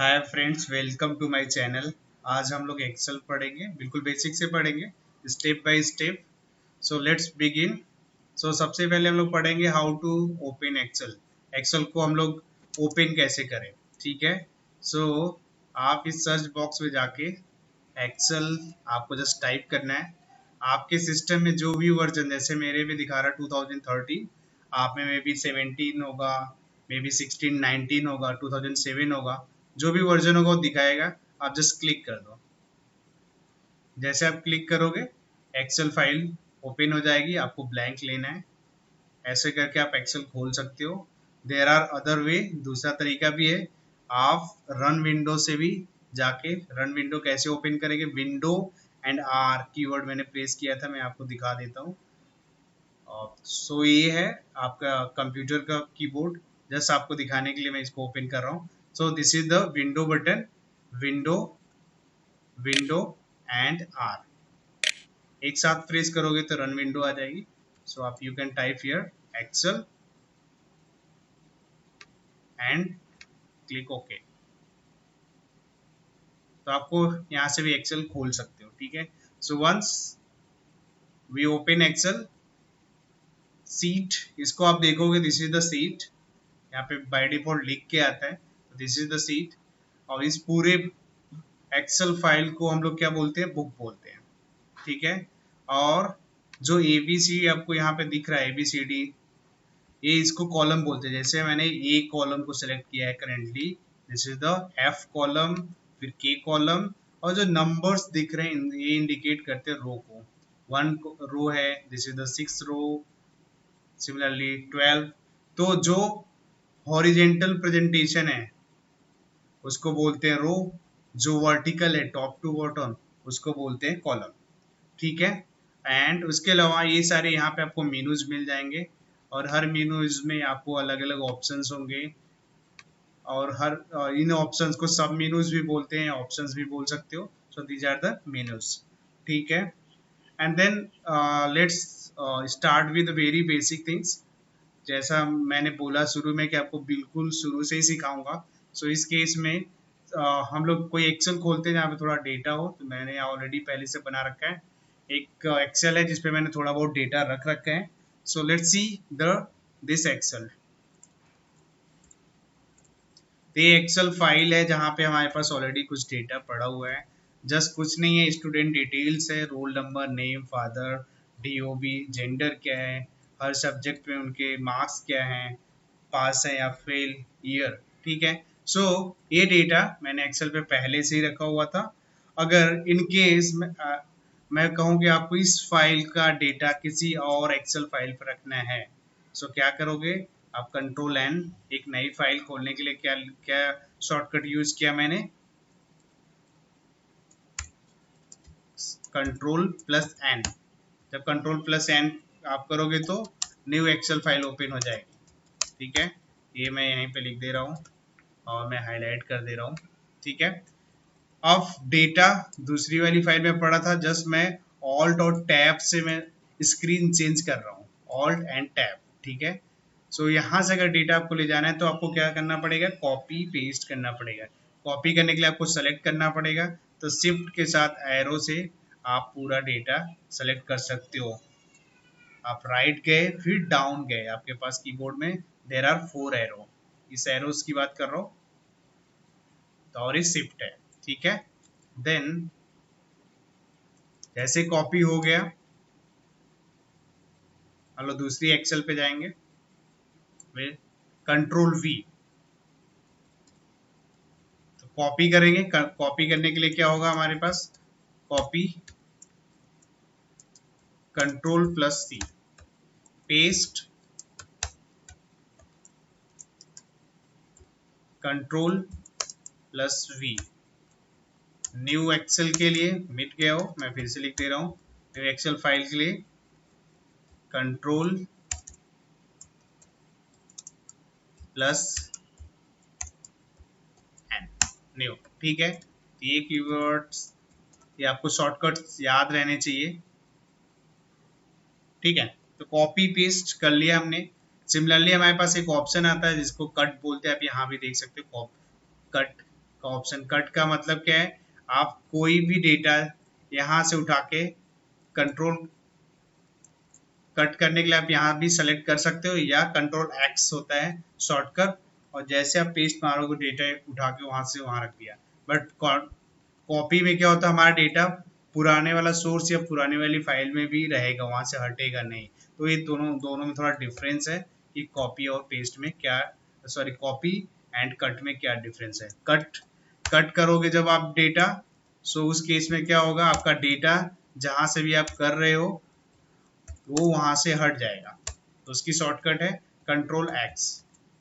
Hi friends, welcome to my channel. आज हम लोग एक्सेल पढ़ेंगे, बिल्कुल बेसिक से पढ़ेंगे, step by step. So let's begin. So सबसे पहले हम लोग पढ़ेंगे how to open excel. Excel को हम लोग ओपन कैसे करें, ठीक है। सो आप इस सर्च बॉक्स में जाके एक्सेल आपको जस्ट टाइप करना है। आपके सिस्टम में जो भी वर्जन, जैसे मेरे में दिखा रहा है 2013, आप में मे बी 17 होगा, मे बी 16, 19 होगा, 2007 होगा। जो भी वर्जन होगा वो दिखाएगा। आप जस्ट क्लिक कर दो। जैसे आप क्लिक करोगे एक्सेल फाइल ओपन हो जाएगी। आपको ब्लैंक लेना है, ऐसे करके आप एक्सेल खोल सकते हो। देयर आर अदर वे, दूसरा तरीका भी है। आप रन विंडो से भी जाके, रन विंडो कैसे ओपन करेंगे, विंडो एंड आर कीवर्ड मैंने प्रेस किया था, मैं आपको दिखा देता हूँ। सो ये है आपका कंप्यूटर का कीबोर्ड। जस्ट आपको दिखाने के लिए मैं इसको ओपन कर रहा हूँ। So this is the window button, window, window and R एक साथ प्रेस करोगे तो रन विंडो आ जाएगी। सो आप you can type here excel and click okay. तो आपको यहाँ से भी एक्सेल खोल सकते हो, ठीक है। So once we open excel sheet, इसको आप देखोगे, दिस इज द सीट। यहाँ पे बाय डिफॉल्ट लिख के आता है, दिस इज द सीट। और इस पूरे एक्सेल फाइल को हम लोग क्या बोलते हैं, बुक बोलते हैं, ठीक है। और जो एबीसी आपको यहाँ पे दिख रहा है, एबीसीडी, ये इसको कॉलम बोलते हैं। जैसे मैंने ए कॉलम को सिलेक्ट किया है currently, this is the F column, फिर के कॉलम। और जो नंबर्स दिख रहे हैं ये इंडिकेट करते हैं रो को। 1 रो है, this is the 6 row, similarly 12। तो जो हॉरिजेंटल प्रेजेंटेशन है उसको बोलते हैं रो, जो वर्टिकल है टॉप टू बॉटम उसको बोलते हैं कॉलम, ठीक है। एंड उसके अलावा ये सारे यहाँ पे आपको मेनूज मिल जाएंगे, और हर मेनूज में आपको अलग अलग ऑप्शंस होंगे। और हर इन ऑप्शंस को सब मेनूज भी बोलते हैं, ऑप्शंस भी बोल सकते हो। So these are the menus, ठीक है। And then let's start with very basic things. जैसा मैंने बोला शुरू में कि आपको बिल्कुल शुरू से ही सिखाऊंगा। सो इस केस में हम लोग कोई एक्सेल खोलते हैं जहाँ पे थोड़ा डेटा हो। तो मैंने ऑलरेडी पहले से बना रखा है एक एक्सेल है जिसपे मैंने थोड़ा बहुत डेटा रख रखा है। So let's see the this excel. तो ये एक्सेल फाइल है जहाँ पे हमारे पास ऑलरेडी कुछ डेटा पड़ा हुआ है। जस्ट कुछ नहीं है, स्टूडेंट डिटेल्स है, roll number, name, father, DOB, gender क्या है, हर सब्जेक्ट में उनके मार्क्स क्या हैं, पास है या फेल, ईयर, ठीक है। सो ये डेटा मैंने एक्सेल पे पहले से ही रखा हुआ था। अगर इन केस मैं कहूँ कि आपको इस फाइल का डेटा किसी और एक्सेल फाइल पर रखना है, सो क्या करोगे आप, कंट्रोल एन, एक नई फाइल खोलने के लिए क्या क्या शॉर्टकट यूज किया मैंने, कंट्रोल प्लस एन। जब कंट्रोल प्लस एन आप करोगे तो न्यू एक्सेल फाइल ओपन हो जाएगी, ठीक है। ये मैं यहीं पे लिख दे रहा हूँ और मैं हाईलाइट कर दे रहा हूँ, ठीक है। अब डेटा दूसरी वाली फाइल में पड़ा था, जस्ट मैं ऑल्ट और टैब से मैं स्क्रीन चेंज कर रहा हूँ, ऑल्ट एंड टैब, ठीक है। सो यहाँ से अगर डेटा आपको ले जाना है तो आपको क्या करना पड़ेगा, कॉपी पेस्ट करना पड़ेगा। कॉपी करने के लिए आपको सेलेक्ट करना पड़ेगा, तो शिफ्ट के साथ एरो से आप पूरा डेटा सेलेक्ट कर सकते हो। आप राइट गए फिर डाउन गए, आपके पास कीबोर्ड में देर आर 4 एरो, इस एरोस की बात कर रहा हूँ, तो और ये शिफ्ट है, ठीक है। देन जैसे कॉपी हो गया, हम लोग दूसरी एक्सेल पे जाएंगे, फिर कंट्रोल वी, तो कॉपी करेंगे। कॉपी करने के लिए क्या होगा हमारे पास, copy, control plus C, paste, control plus V. New excel के लिए मिट गया हो, मैं फिर से लिख दे रहा हूँ, न्यू एक्सेल फाइल के लिए कंट्रोल प्लस एन, न्यू, ठीक है। ये कीवर्ड्स, ये आपको शॉर्टकट्स याद रहने चाहिए, ठीक है। तो कॉपी पेस्ट कर लिया हमने। सिमिलरली हमारे पास एक ऑप्शन आता है जिसको कट बोलते हैं, आप यहाँ भी देख सकते हो, कट का ऑप्शन। कट का मतलब क्या है, आप कोई भी डेटा यहाँ से उठा के कंट्रोल कट करने के लिए आप यहाँ भी सेलेक्ट कर सकते हो, या कंट्रोल एक्स होता है शॉर्टकट, और जैसे आप पेस्ट मारोगे डेटा उठा के वहां से वहां रख दिया। बट कॉपी में क्या होता है, हमारा डेटा पुराने वाला सोर्स या पुराने वाली फाइल में भी रहेगा, वहां से हटेगा नहीं। तो ये दोनों दोनों में थोड़ा डिफरेंस है कि कॉपी और पेस्ट में क्या, सॉरी कॉपी एंड कट में क्या डिफरेंस है। कट कट करोगे जब आप डेटा, सो उस केस में क्या होगा, आपका डेटा जहां से भी आप कर रहे हो वो वहां से हट जाएगा। तो उसकी शॉर्टकट है कंट्रोल एक्स।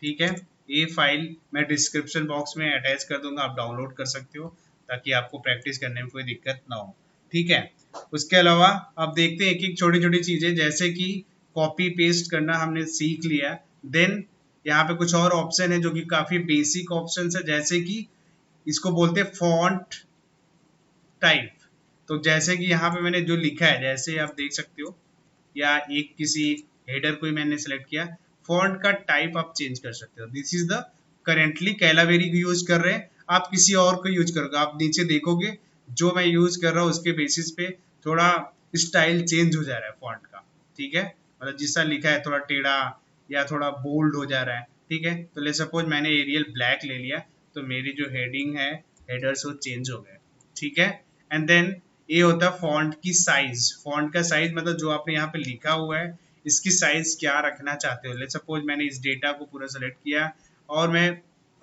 ठीक है, ये फाइल मैं डिस्क्रिप्शन बॉक्स में अटैच कर दूंगा, आप डाउनलोड कर सकते हो ताकि आपको प्रैक्टिस करने में कोई दिक्कत ना हो। ठीक है, उसके अलावा अब देखते हैं एक एक छोटी छोटी चीजें, जैसे कि कॉपी पेस्ट करना हमने सीख लिया। देन यहाँ पे कुछ और ऑप्शन है जो कि काफी बेसिक ऑप्शन है, जैसे कि इसको बोलते हैं फॉन्ट टाइप। तो जैसे कि यहाँ पे मैंने जो लिखा है, जैसे आप देख सकते हो, या एक किसी हेडर को ही मैंने सेलेक्ट किया, फॉन्ट का टाइप आप चेंज कर सकते हो। दिस इज द करेंटली कैलावेरी को यूज कर रहे हैं, आप किसी और को यूज करोगे, आप नीचे देखोगे जो मैं यूज कर रहा हूँ उसके बेसिस पे थोड़ा स्टाइल चेंज हो जा रहा है फॉन्ट का। ठीक है, मतलब जिसका लिखा है थोड़ा टेढ़ा या थोड़ा बोल्ड हो जा रहा है। ठीक है, तो ले सपोज मैंने एरियल ब्लैक ले लिया, तो मेरी जो हेडिंग है, हेडर्स, वो चेंज हो गए। ठीक है, एंड देन ये होता है फॉन्ट की साइज। फॉन्ट का साइज मतलब जो आपने यहाँ पे लिखा हुआ है इसकी साइज क्या रखना चाहते हो। लेट्स सपोज मैंने इस डेटा को पूरा सेलेक्ट किया और मैं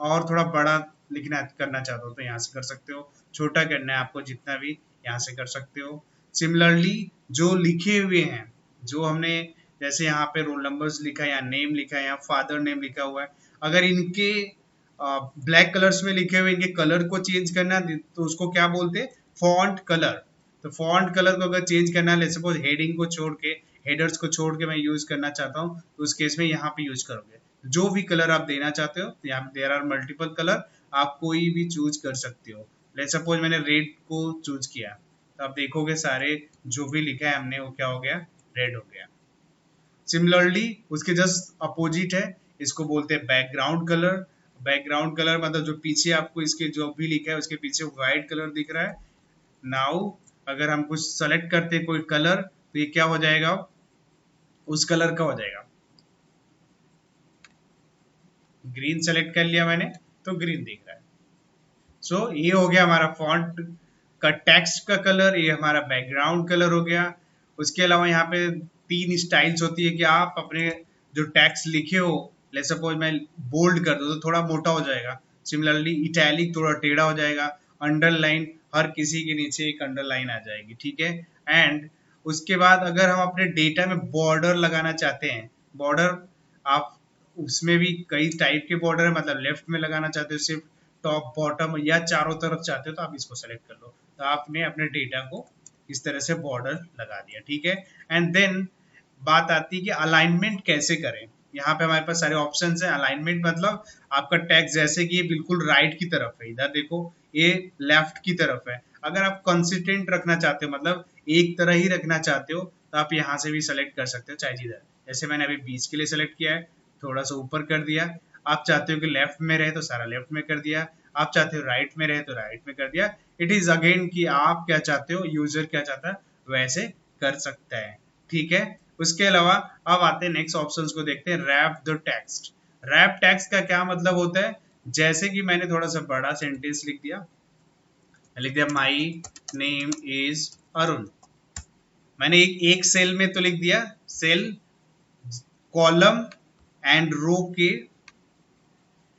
और थोड़ा बड़ा लिखना करना चाहता हूँ, तो यहाँ से कर सकते हो। छोटा करना है आपको जितना भी, यहाँ से कर सकते हो। सिमिलरली जो लिखे हुए हैं, जो हमने जैसे यहाँ पे रोल नंबर्स लिखा है या नेम लिखा है या फादर नेम लिखा हुआ है, अगर इनके ब्लैक कलर्स में लिखे हुए इनके कलर को चेंज करना है तो उसको क्या बोलते हैं, फॉन्ट कलर। तो फॉन्ट कलर को अगर चेंज करना है, सपोज हेडिंग को छोड़ के, हेडर्स को छोड़ के मैं यूज करना चाहता हूँ, तो उस केस में यहाँ पे यूज करोगे जो भी कलर आप देना चाहते हो। यहाँ पे देयर आर मल्टीपल कलर, आप कोई भी चूज कर सकते हो। लेट सपोज मैंने रेड को चूज किया, तो आप देखोगे सारे जो भी लिखा है हमने वो क्या हो गया, रेड हो गया। सिमिलरली उसके जस्ट अपोजिट है, इसको बोलते हैं बैकग्राउंड कलर। बैकग्राउंड कलर मतलब जो पीछे आपको इसके जो भी लिखा है उसके पीछे व्हाइट कलर दिख रहा है। नाउ अगर हम कुछ सेलेक्ट करते हैं कोई कलर, तो ये क्या हो जाएगा, उस कलर का हो जाएगा। ग्रीन सेलेक्ट कर लिया मैंने, तो ग्रीन दिख रहा है। सो ये हो गया हमारा फॉन्ट का टेक्स्ट का कलर, ये हमारा बैकग्राउंड कलर हो गया। उसके अलावा यहाँ पे 3 स्टाइल्स होती है कि आप अपने जो टेक्स्ट लिखे हो, ले सपोज मैं बोल्ड कर दूँ तो थोड़ा मोटा हो जाएगा। सिमिलरली इटैलिक थोड़ा टेढ़ा हो जाएगा। अंडरलाइन, हर किसी के नीचे एक अंडरलाइन आ जाएगी। ठीक है, एंड उसके बाद अगर हम अपने डेटा में बॉर्डर लगाना चाहते हैं, बॉर्डर आप उसमें भी कई टाइप के बॉर्डर है, मतलब लेफ्ट में लगाना चाहते हो सिर्फ टॉप बॉटम, या चारों तरफ चाहते हो तो आप इसको सेलेक्ट कर लो। तो आपने अपने डेटा को इस तरह से बॉर्डर लगा दिया। ठीक है, एंड देन बात आती है कि अलाइनमेंट कैसे करें। यहाँ पे हमारे पास सारे ऑप्शंस हैं। अलाइनमेंट मतलब आपका टेक्स्ट जैसे कि ये बिल्कुल राइट की तरफ है, इधर देखो ये लेफ्ट की तरफ है। अगर आप कंसिस्टेंट रखना चाहते हो, मतलब एक तरह ही रखना चाहते हो, तो आप यहाँ से भी सेलेक्ट कर सकते हो चाहे जिधर। जैसे मैंने अभी 20 के लिए सेलेक्ट किया है, थोड़ा सा ऊपर कर दिया। आप चाहते हो कि लेफ्ट में रहे तो सारा लेफ्ट में कर दिया, आप चाहते हो राइट में रहे तो राइट में कर दिया। इट इज अगेन कि आप क्या चाहते हो, यूजर क्या चाहता है वैसे कर सकता है। ठीक है, उसके अलावा अब आते हैं नेक्स्ट ऑप्शंस को देखते हैं, wrap the text. Wrap text का क्या मतलब होता है, जैसे कि मैंने थोड़ा सा बड़ा सेंटेंस लिख दिया माई नेम इज अरुण। मैंने एक सेल में तो लिख दिया, सेल कॉलम एंड रो के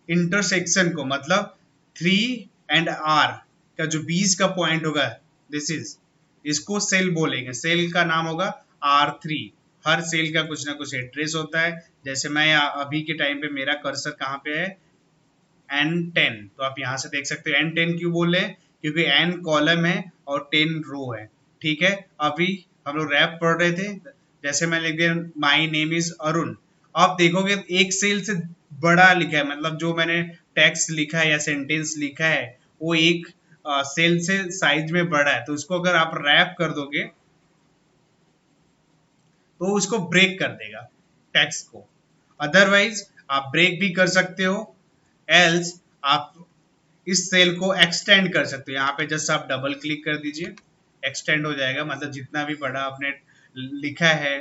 इंटरसेक्शन को, मतलब 3 और R का जो बीच का पॉइंट होगा, दिस इज, इसको सेल बोलेंगे। सेल का नाम होगा R3। हर सेल का कुछ ना कुछ एड्रेस होता है। जैसे मैं अभी के टाइम पे मेरा कर्सर कहाँ पे है, N10, तो आप यहाँ से देख सकते हो। N10 क्यों बोले, क्योंकि N कॉलम है और 10 रो है। ठीक है, अभी हम लोग रैप पढ़ रहे थे, जैसे मैं लिख दिया माई नेम इज अरुण। आप देखोगे एक सेल से बड़ा लिखा है, मतलब जो मैंने टेक्स्ट लिखा है या सेंटेंस लिखा है वो एक सेल से साइज में बड़ा है, तो उसको अगर आप रैप कर दोगे तो उसको ब्रेक कर देगा टेक्स्ट को। अदरवाइज आप ब्रेक भी कर सकते हो, एल्स आप इस सेल को एक्सटेंड कर सकते हो। यहाँ पे जस्ट आप डबल क्लिक कर दीजिए, एक्सटेंड हो जाएगा, मतलब जितना भी बड़ा आपने लिखा है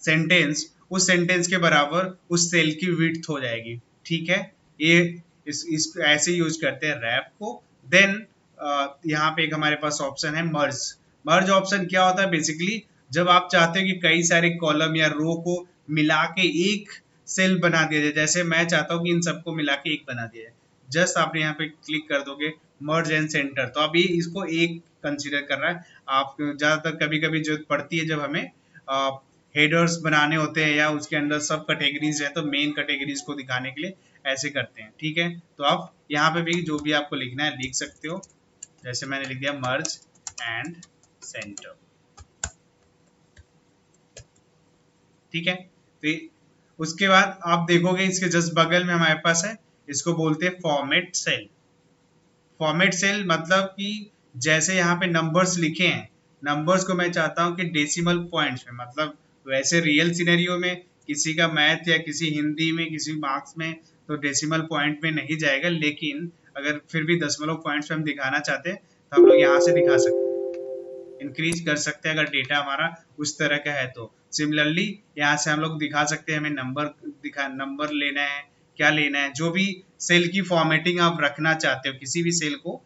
सेंटेंस, उस सेंटेंस के बराबर उस सेल की विड्थ हो जाएगी। ठीक है, ये इस ऐसे यूज करते हैं रैप को। देन यहाँ पे एक हमारे पास ऑप्शन है मर्ज। मर्ज ऑप्शन क्या होता है? बेसिकली जब आप चाहते हो कि कई सारे कॉलम या रो को मिला के एक सेल बना दिया जाए, जैसे मैं चाहता हूँ कि इन सबको मिला के एक बना दिया जाए, जस्ट आपने यहाँ पे क्लिक कर दोगे मर्ज एंड सेंटर, तो अब ये इसको एक कंसीडर कर रहा है। आप ज्यादातर कभी कभी जरूरत पड़ती है जब हमें हेडर्स बनाने होते हैं या उसके अंदर सब कैटेगरीज है, तो मेन कैटेगरीज को दिखाने के लिए ऐसे करते हैं। ठीक है, तो आप यहाँ पे भी जो भी आपको लिखना है लिख सकते हो, जैसे मैंने लिख दिया मर्ज एंड सेंटर। ठीक है, तो उसके बाद आप देखोगे इसके जस्ट बगल में हमारे पास है, इसको बोलते हैं फॉर्मेट सेल। फॉर्मेट सेल मतलब कि जैसे यहाँ पे नंबर्स लिखे हैं, नंबर्स को मैं चाहता हूँ कि डेसिमल पॉइंट्स में, मतलब वैसे रियल सिनेरियो में किसी का मैथ या किसी हिंदी में किसी मार्क्स में तो डेसिमल पॉइंट में नहीं जाएगा, लेकिन अगर फिर भी दशमलव पॉइंट्स में हम दिखाना चाहते हैं तो हम लोग यहाँ से दिखा सकते हैं, इंक्रीज कर सकते हैं अगर डेटा हमारा उस तरह का है तो। सिमिलरली यहाँ से हम लोग दिखा सकते हैं, हमें नंबर लेना है, क्या लेना है, जो भी सेल की फॉर्मेटिंग आप रखना चाहते हो, किसी भी सेल को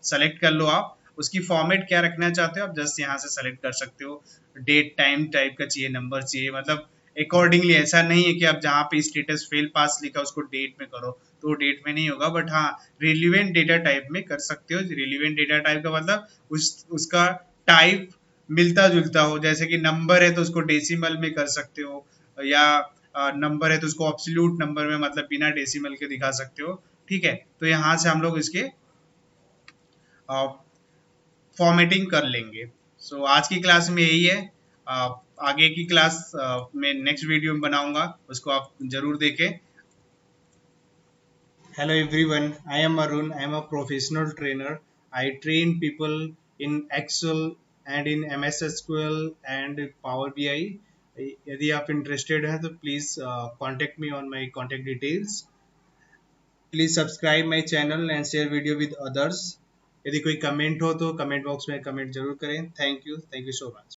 सेलेक्ट कर लो, आप उसकी फॉर्मेट क्या रखना चाहते हो आप जस्ट यहाँ से सेलेक्ट कर सकते हो। डेट टाइम टाइप का चाहिए, नंबर चाहिए, मतलब अकॉर्डिंगली। ऐसा नहीं है कि आप जहाँ पे स्टेटस फेल पास लिखा उसको डेट में करो, तो डेट में नहीं होगा, बट हाँ रिलीवेंट डेटा टाइप में कर सकते हो। रिलीवेंट डेटा टाइप का मतलब उसका टाइप मिलता जुलता हो, जैसे कि नंबर है तो उसको डेसिमल में कर सकते हो, या नंबर है तो उसको ऑब्सोल्यूट नंबर में, मतलब बिना डेसिमल के दिखा सकते हो। ठीक है, तो यहाँ से हम लोग इसके फॉर्मेटिंग कर लेंगे। सो आज की क्लास में यही है। आगे की क्लास में नेक्स्ट वीडियो में बनाऊंगा, उसको आप जरूर देखें। Hello everyone, I am Arun. I am a professional trainer. I train people in Excel and in MS SQL and Power BI. यदि आप इंटरेस्टेड हैं तो please contact me on my contact details. Please subscribe my channel and share video with others. यदि कोई comment हो तो comment box में comment जरूर करें। Thank you so much.